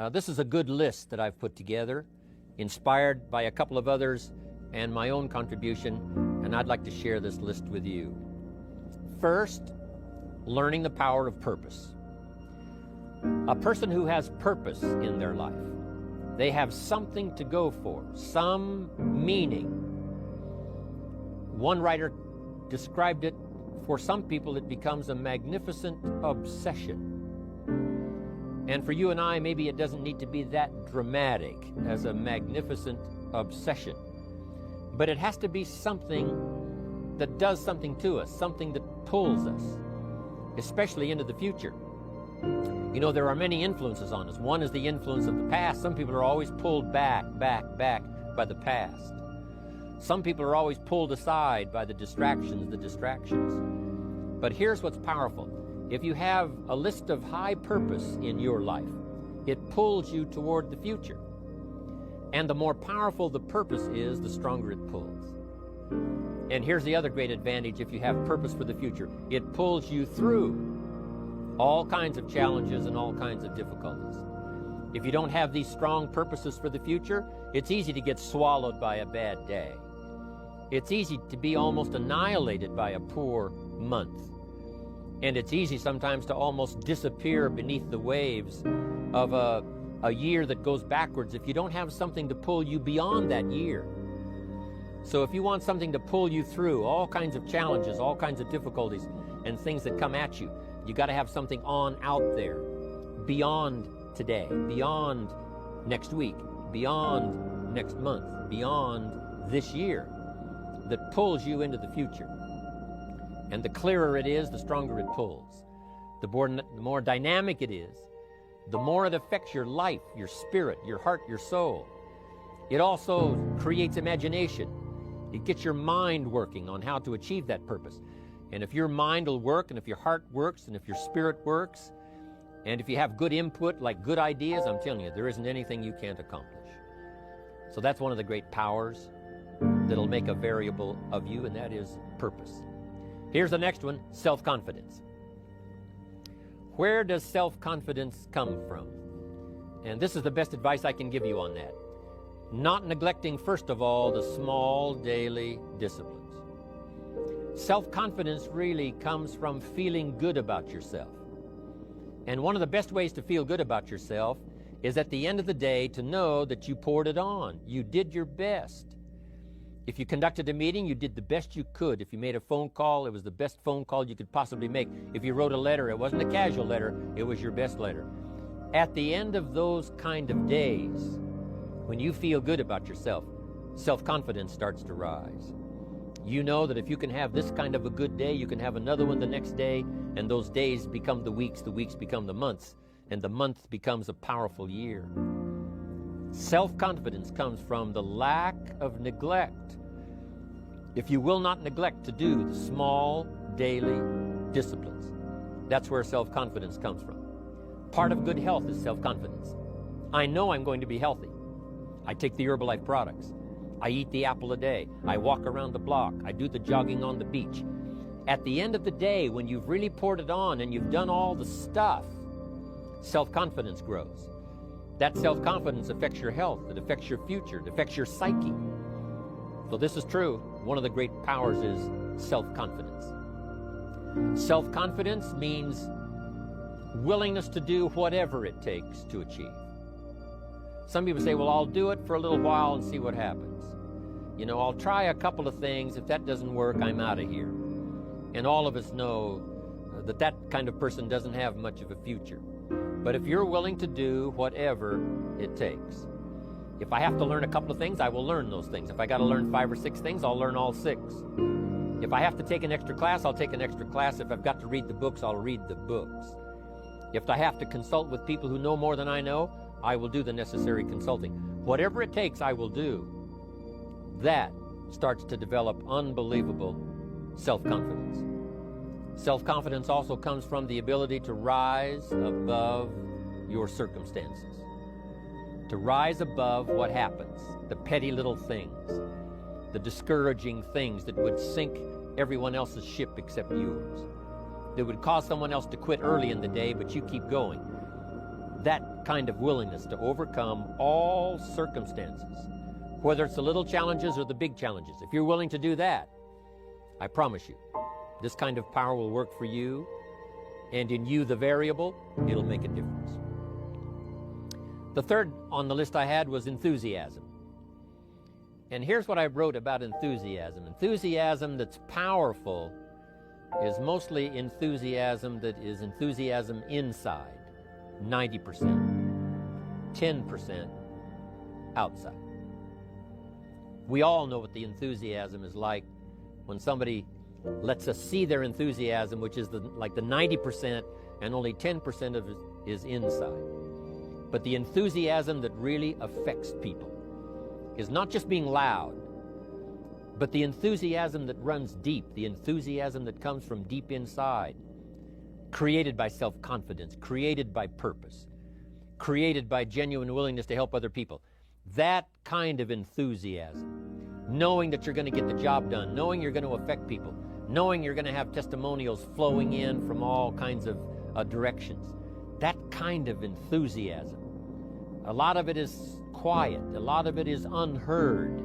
This is a good list that I've put together, inspired by a couple of others and my own contribution, and I'd like to share this list with you. First, learning the power of purpose. A person who has purpose in their life, they have something to go for, some meaning. One writer described it, for some people it becomes a magnificent obsession. And for you and I, maybe it doesn't need to be that dramatic as a magnificent obsession. But it has to be something that does something to us, something that pulls us, especially into the future. You know, there are many influences on us. One is the influence of the past. Some people are always pulled back by the past. Some people are always pulled aside by the distractions. But here's what's powerful. If you have a list of high purpose in your life, it pulls you toward the future. And the more powerful the purpose is, the stronger it pulls. And here's the other great advantage if you have purpose for the future. It pulls you through all kinds of challenges and all kinds of difficulties. If you don't have these strong purposes for the future, it's easy to get swallowed by a bad day. It's easy to be almost annihilated by a poor month. And it's easy sometimes to almost disappear beneath the waves of a year that goes backwards if you don't have something to pull you beyond that year. So if you want something to pull you through all kinds of challenges, all kinds of difficulties and things that come at you, you got to have something on out there beyond today, beyond next week, beyond next month, beyond this year, that pulls you into the future. And the clearer it is, the stronger it pulls. The more dynamic it is, the more it affects your life, your spirit, your heart, your soul. It also creates imagination. It gets your mind working on how to achieve that purpose. And if your mind will work, and if your heart works, and if your spirit works, and if you have good input, like good ideas, I'm telling you, there isn't anything you can't accomplish. So that's one of the great powers that'll make a variable of you, and that is purpose. Here's the next one, self-confidence. Where does self-confidence come from? And this is the best advice I can give you on that. Not neglecting, first of all, the small daily disciplines. Self-confidence really comes from feeling good about yourself. And one of the best ways to feel good about yourself is at the end of the day to know that you poured it on. You did your best. If you conducted a meeting, you did the best you could. If you made a phone call, it was the best phone call you could possibly make. If you wrote a letter, it wasn't a casual letter, it was your best letter. At the end of those kind of days, when you feel good about yourself, self-confidence starts to rise. You know that if you can have this kind of a good day, you can have another one the next day, and those days become the weeks become the months, and the month becomes a powerful year. Self-confidence comes from the lack of neglect. If you will not neglect to do the small daily disciplines, that's where self-confidence comes from. Part of good health is self-confidence. I know I'm going to be healthy. I take the Herbalife products. I eat the apple a day. I walk around the block. I do the jogging on the beach. At the end of the day, when you've really poured it on and you've done all the stuff, self-confidence grows. That self-confidence affects your health. It affects your future. It affects your psyche. So this is true. One of the great powers is self-confidence. Self-confidence means willingness to do whatever it takes to achieve. Some people say, well, I'll do it for a little while and see what happens. You know, I'll try a couple of things. If that doesn't work, I'm out of here. And all of us know that that kind of person doesn't have much of a future. But if you're willing to do whatever it takes, if I have to learn a couple of things, I will learn those things. If I got to learn 5 or 6 things, I'll learn all 6. If I have to take an extra class, I'll take an extra class. If I've got to read the books, I'll read the books. If I have to consult with people who know more than I know, I will do the necessary consulting. Whatever it takes, I will do. That starts to develop unbelievable self-confidence. Self-confidence also comes from the ability to rise above your circumstances, to rise above what happens, the petty little things, the discouraging things that would sink everyone else's ship except yours, that would cause someone else to quit early in the day, but you keep going. that kind of willingness to overcome all circumstances, whether it's the little challenges or the big challenges. If you're willing to do that, I promise you, this kind of power will work for you, and in you, the variable, it'll make a difference. The third on the list I had was enthusiasm. And here's what I wrote about enthusiasm. Enthusiasm that's powerful is mostly enthusiasm that is enthusiasm inside, 90%, 10% outside. We all know what the enthusiasm is like when somebody lets us see their enthusiasm, which is like the 90%, and only 10% of it is inside. But the enthusiasm that really affects people is not just being loud, but the enthusiasm that runs deep, the enthusiasm that comes from deep inside, created by self-confidence, created by purpose, created by genuine willingness to help other people. That kind of enthusiasm, knowing that you're going to get the job done, knowing you're going to affect people, knowing you're going to have testimonials flowing in from all kinds of directions. That kind of enthusiasm. A lot of it is quiet. A lot of it is unheard.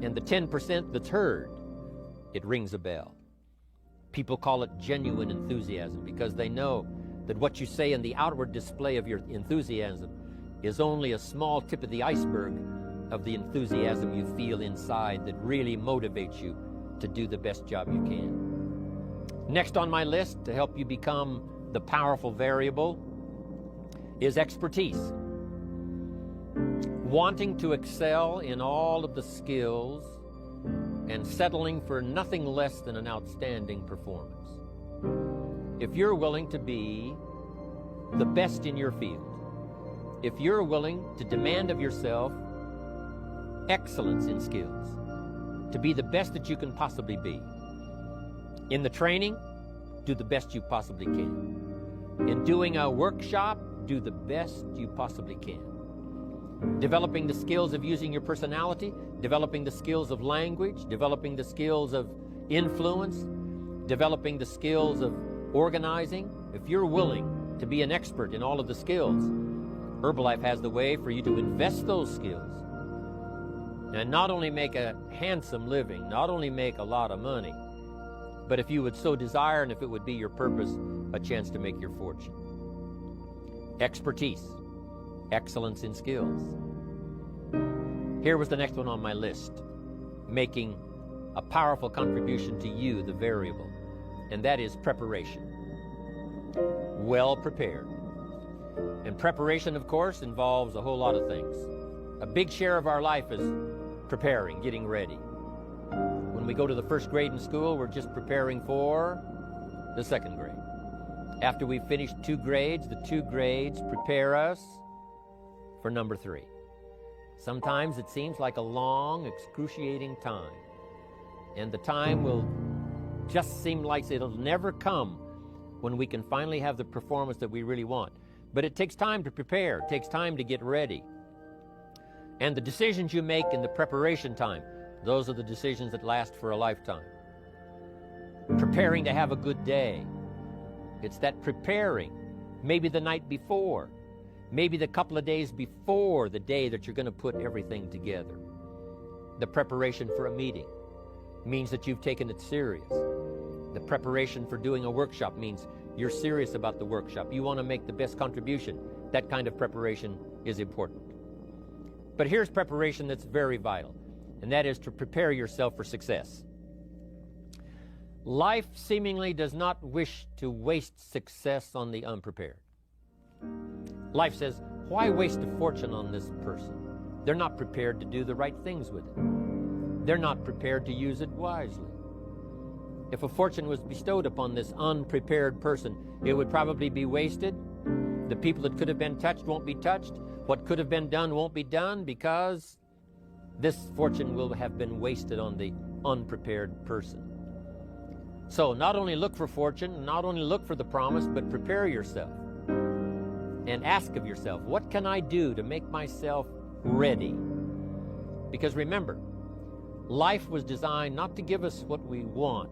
And the 10% that's heard, it rings a bell. People call it genuine enthusiasm because they know that what you say in the outward display of your enthusiasm is only a small tip of the iceberg of the enthusiasm you feel inside that really motivates you to do the best job you can. Next on my list to help you become the powerful variable is expertise. Wanting to excel in all of the skills and settling for nothing less than an outstanding performance. If you're willing to be the best in your field, if you're willing to demand of yourself excellence in skills, to be the best that you can possibly be. In the training, do the best you possibly can. In doing a workshop, do the best you possibly can. Developing the skills of using your personality, developing the skills of language, developing the skills of influence, developing the skills of organizing. If you're willing to be an expert in all of the skills, Herbalife has the way for you to invest those skills and not only make a handsome living, not only make a lot of money, but if you would so desire and if it would be your purpose, a chance to make your fortune. Expertise, excellence in skills. Here was the next one on my list, making a powerful contribution to you, the variable, and that is preparation. Well prepared. And preparation, of course, involves a whole lot of things. A big share of our life is preparing, getting ready. When we go to the first grade in school, we're just preparing for the second grade. After we've finished 2 grades, the 2 grades prepare us for number 3. Sometimes it seems like a long, excruciating time. And the time will just seem like it'll never come when we can finally have the performance that we really want. But it takes time to prepare. It takes time to get ready. And the decisions you make in the preparation time, those are the decisions that last for a lifetime. Preparing to have a good day. It's that preparing, maybe the night before, maybe the couple of days before the day that you're going to put everything together. The preparation for a meeting means that you've taken it serious. The preparation for doing a workshop means you're serious about the workshop. You want to make the best contribution. That kind of preparation is important. But here's preparation that's very vital, and that is to prepare yourself for success. Life seemingly does not wish to waste success on the unprepared. Life says, why waste a fortune on this person? They're not prepared to do the right things with it. They're not prepared to use it wisely. If a fortune was bestowed upon this unprepared person, it would probably be wasted. The people that could have been touched won't be touched. What could have been done won't be done because this fortune will have been wasted on the unprepared person. So not only look for fortune, not only look for the promise, but prepare yourself and ask of yourself, what can I do to make myself ready? Because remember, life was designed not to give us what we want,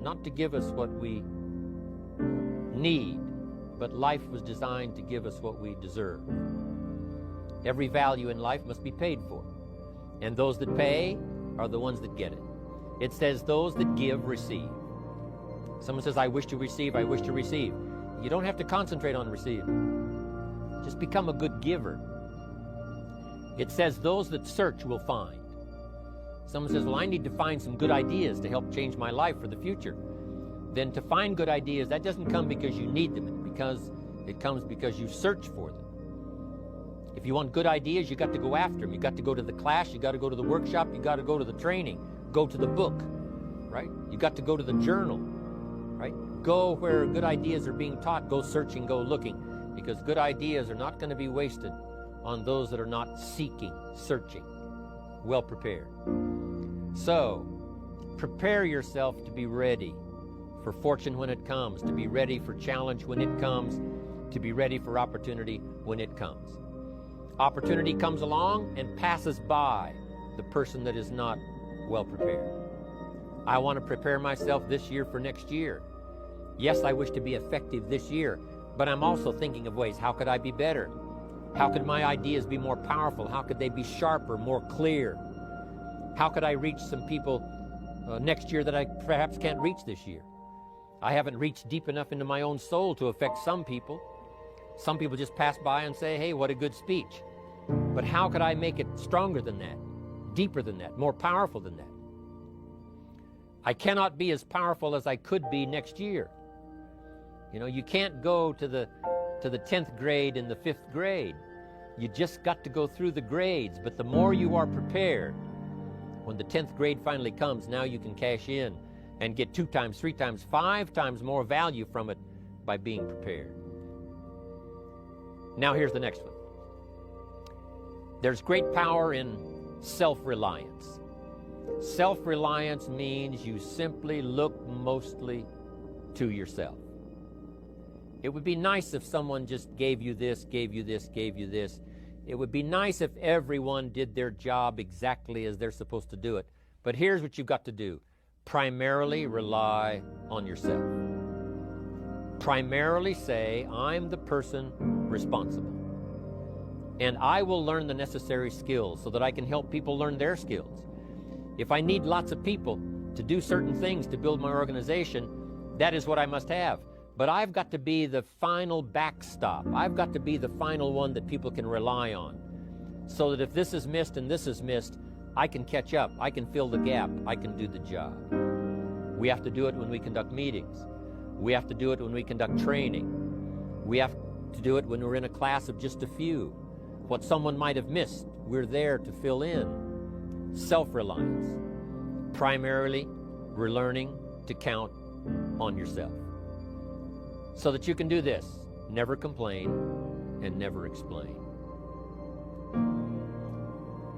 not to give us what we need, but life was designed to give us what we deserve. Every value in life must be paid for, and those that pay are the ones that get it. It says those that give receive. Someone says, I wish to receive, I wish to receive. You don't have to concentrate on receiving. Just become a good giver. It says those that search will find. Someone says, well, I need to find some good ideas to help change my life for the future. Then to find good ideas, that doesn't come because you need them, it comes because you search for them. If you want good ideas, you got to go after them. You got to go to the class, you got to go to the workshop, you got to go to the training, go to the book, right? You got to go to the journal, right? Go where good ideas are being taught, go searching, go looking, because good ideas are not going to be wasted on those that are not seeking, searching, well prepared. So, prepare yourself to be ready for fortune when it comes, to be ready for challenge when it comes, to be ready for opportunity when it comes. Opportunity comes along and passes by the person that is not well prepared. I want to prepare myself this year for next year. Yes, I wish to be effective this year, but I'm also thinking of ways, how could I be better? How could my ideas be more powerful? How could they be sharper, more clear? How could I reach some people next year that I perhaps can't reach this year? I haven't reached deep enough into my own soul to affect some people. Some people just pass by and say, hey, what a good speech. But how could I make it stronger than that, deeper than that, more powerful than that? I cannot be as powerful as I could be next year. You know, you can't go to the 10th grade in the 5th grade. You just got to go through the grades. But the more you are prepared, when the 10th grade finally comes, now you can cash in and get 2 times, 3 times, 5 times more value from it by being prepared. Now here's the next one. There's great power in self-reliance. Self-reliance means you simply look mostly to yourself. It would be nice if someone just gave you this, gave you this, gave you this. It would be nice if everyone did their job exactly as they're supposed to do it. But here's what you've got to do. Primarily rely on yourself. Primarily say, I'm the person responsible. And I will learn the necessary skills so that I can help people learn their skills. If I need lots of people to do certain things to build my organization, that is what I must have. But I've got to be the final backstop. I've got to be the final one that people can rely on. So that if this is missed and this is missed, I can catch up, I can fill the gap, I can do the job. We have to do it when we conduct meetings. We have to do it when we conduct training. We have to do it when we're in a class of just a few. What someone might have missed, we're there to fill in. Self-reliance. Primarily, we're learning to count on yourself. So that you can do this, never complain and never explain.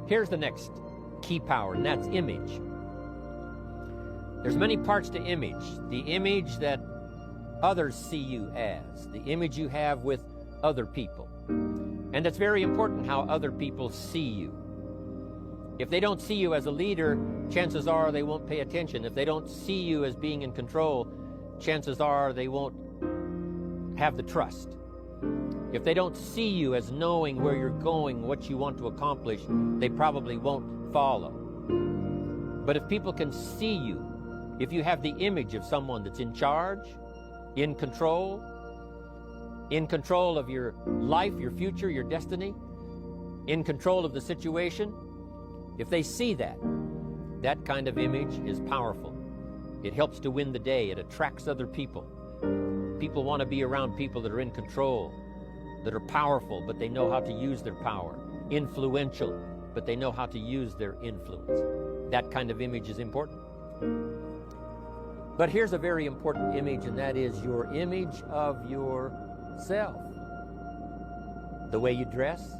Here's the next key power, and that's image. There's many parts to image. The image that others see you as, the image you have with other people. And it's very important how other people see you. If they don't see you as a leader, chances are they won't pay attention. If they don't see you as being in control, chances are they won't have the trust. If they don't see you as knowing where you're going, what you want to accomplish, they probably won't follow. But if people can see you, if you have the image of someone that's in charge, in control of your life, your future, your destiny, in control of the situation, if they see that, that kind of image is powerful. It helps to win the day. It attracts other people. People want to be around people that are in control, that are powerful, but they know how to use their power. Influential, but they know how to use their influence. That kind of image is important. But here's a very important image, and that is your image of yourself. The way you dress,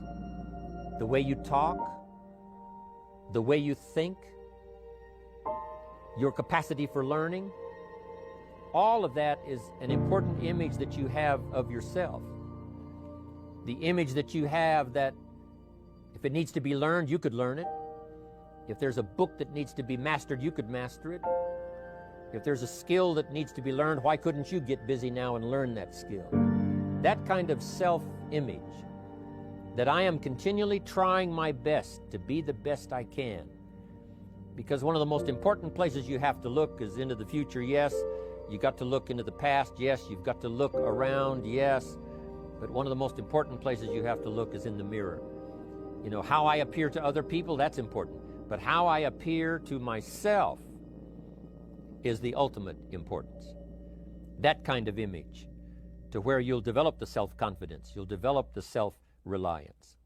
the way you talk, the way you think, your capacity for learning, all of that is an important image that you have of yourself. The image that you have that if it needs to be learned, you could learn it. If there's a book that needs to be mastered, you could master it. If there's a skill that needs to be learned, why couldn't you get busy now and learn that skill? that kind of self-image, that I am continually trying my best to be the best I can. Because one of the most important places you have to look is into the future, yes. You got to look into the past, yes. You've got to look around, yes. But one of the most important places you have to look is in the mirror. You know, how I appear to other people, that's important. But how I appear to myself is the ultimate importance. That kind of image, to where you'll develop the self-confidence, you'll develop the self-reliance.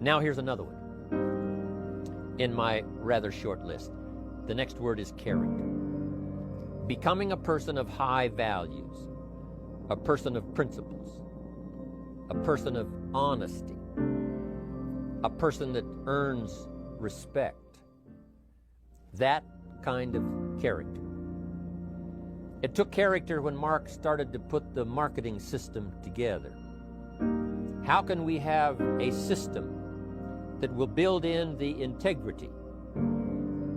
Now here's another one in my rather short list. The next word is character. Becoming a person of high values, a person of principles, a person of honesty, a person that earns respect. That kind of character. It took character when Mark started to put the marketing system together. How can we have a system that will build in the integrity,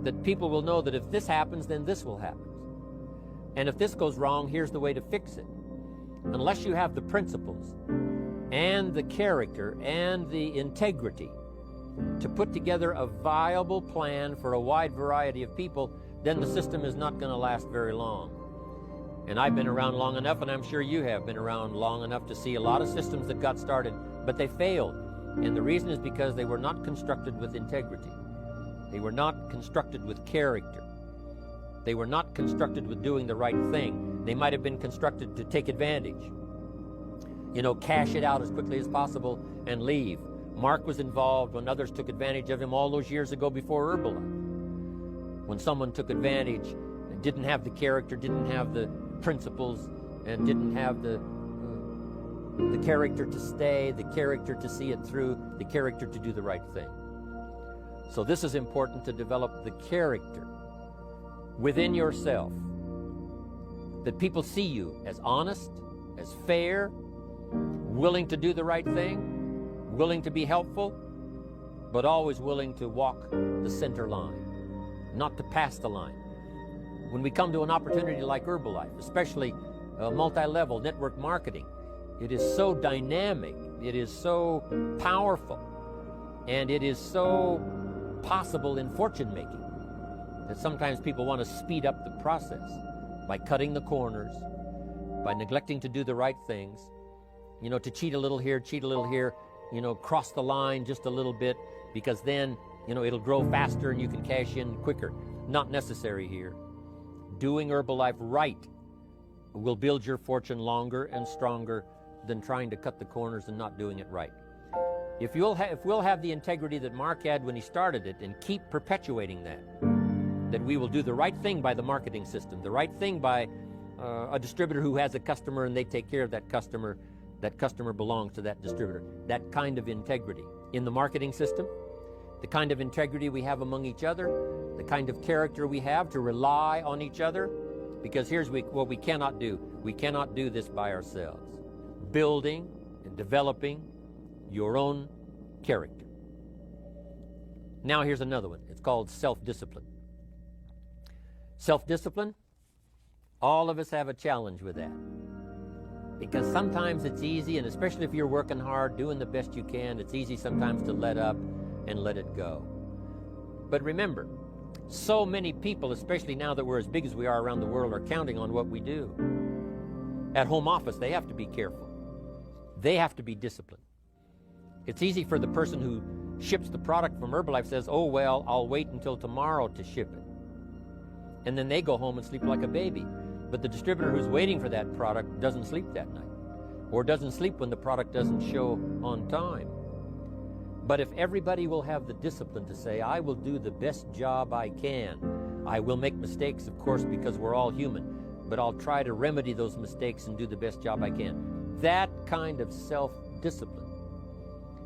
that people will know that if this happens, then this will happen. And if this goes wrong, here's the way to fix it. Unless you have the principles and the character and the integrity to put together a viable plan for a wide variety of people, then the system is not going to last very long. And I've been around long enough, and I'm sure you have been around long enough to see a lot of systems that got started, but they failed. And the reason is because they were not constructed with integrity. They were not constructed with character. They were not constructed with doing the right thing. They might have been constructed to take advantage. You know, cash it out as quickly as possible and leave. Mark was involved when others took advantage of him all those years ago before Herbalife. When someone took advantage and didn't have the character, didn't have the principles, and didn't have the character to stay, the character to see it through, the character to do the right thing. So this is important, to develop the character within yourself, that people see you as honest, as fair, willing to do the right thing, willing to be helpful, but always willing to walk the center line, not to pass the line. When we come to an opportunity like Herbalife, especially multi-level network marketing, it is so dynamic, it is so powerful, and it is so possible in fortune-making that sometimes people want to speed up the process by cutting the corners, by neglecting to do the right things, you know, to cheat a little here, you know, cross the line just a little bit, because then, you know, it'll grow faster and you can cash in quicker. Not necessary here. Doing Herbalife right will build your fortune longer and stronger than trying to cut the corners and not doing it right. If we'll have the integrity that Mark had when he started it, and keep perpetuating that we will do the right thing by the marketing system, the right thing by a distributor who has a customer and they take care of that customer belongs to that distributor. That kind of integrity in the marketing system, the kind of integrity we have among each other, the kind of character we have to rely on each other, because here's what we cannot do. We cannot do this by ourselves. Building and developing your own character. Now here's another one. It's called self-discipline. Self-discipline, all of us have a challenge with that. Because sometimes it's easy, and especially if you're working hard, doing the best you can, it's easy sometimes to let up and let it go. But remember, so many people, especially now that we're as big as we are around the world, are counting on what we do. At home office, they have to be careful. They have to be disciplined. It's easy for the person who ships the product from Herbalife, says, oh, well, I'll wait until tomorrow to ship it. And then they go home and sleep like a baby. But the distributor who's waiting for that product doesn't sleep that night, or doesn't sleep when the product doesn't show on time. But if everybody will have the discipline to say, I will do the best job I can. I will make mistakes, of course, because we're all human, but I'll try to remedy those mistakes and do the best job I can. That kind of self-discipline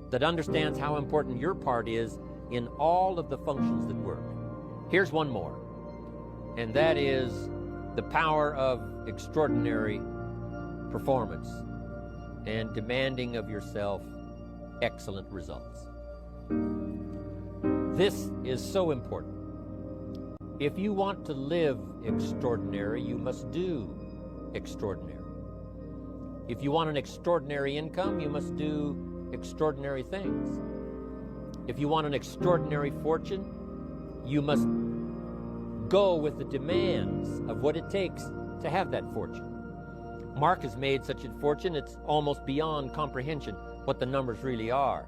that understands how important your part is in all of the functions that work. Here's one more, and that is the power of extraordinary performance and demanding of yourself excellent results. This is so important. If you want to live extraordinary, you must do extraordinary. If you want an extraordinary income, you must do extraordinary things. If you want an extraordinary fortune, you must go with the demands of what it takes to have that fortune. Mark has made such a fortune, it's almost beyond comprehension what the numbers really are.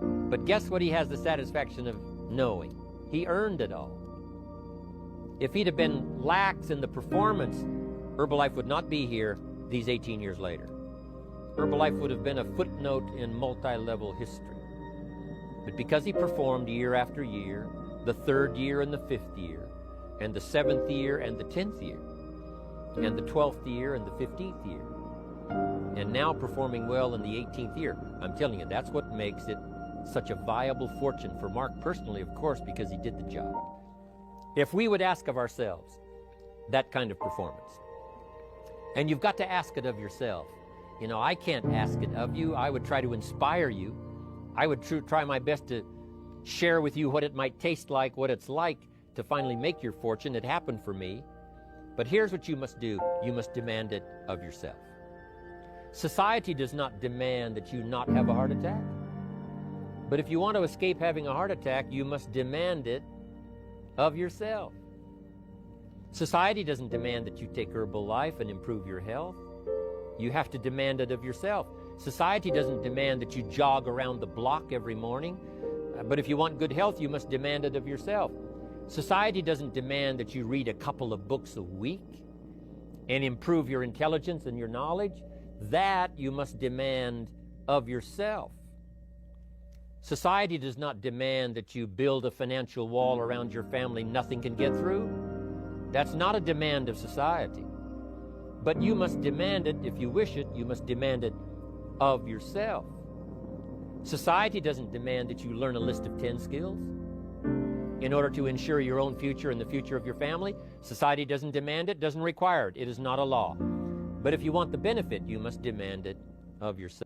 But guess what he has the satisfaction of knowing? He earned it all. If he'd have been lax in the performance, Herbalife would not be here these 18 years later. Herbalife would have been a footnote in multi-level history. But because he performed year after year, the 3rd year and the 5th year, and the 7th year and the 10th year, and the 12th year and the 15th year, and now performing well in the 18th year, I'm telling you, that's what makes it such a viable fortune for Mark personally, of course, because he did the job. If we would ask of ourselves that kind of performance, and you've got to ask it of yourself. You know, I can't ask it of you. I would try to inspire you. I would try my best to share with you what it might taste like, what it's like to finally make your fortune. It happened for me. But here's what you must do. You must demand it of yourself. Society does not demand that you not have a heart attack. But if you want to escape having a heart attack, you must demand it of yourself. Society doesn't demand that you take Herbalife and improve your health. You have to demand it of yourself. Society doesn't demand that you jog around the block every morning. But if you want good health, you must demand it of yourself. Society doesn't demand that you read a couple of books a week and improve your intelligence and your knowledge. That you must demand of yourself. Society does not demand that you build a financial wall around your family nothing can get through. That's not a demand of society. But you must demand it, if you wish it, you must demand it of yourself. Society doesn't demand that you learn a list of 10 skills in order to ensure your own future and the future of your family. Society doesn't demand it, doesn't require it. It is not a law. But if you want the benefit, you must demand it of yourself.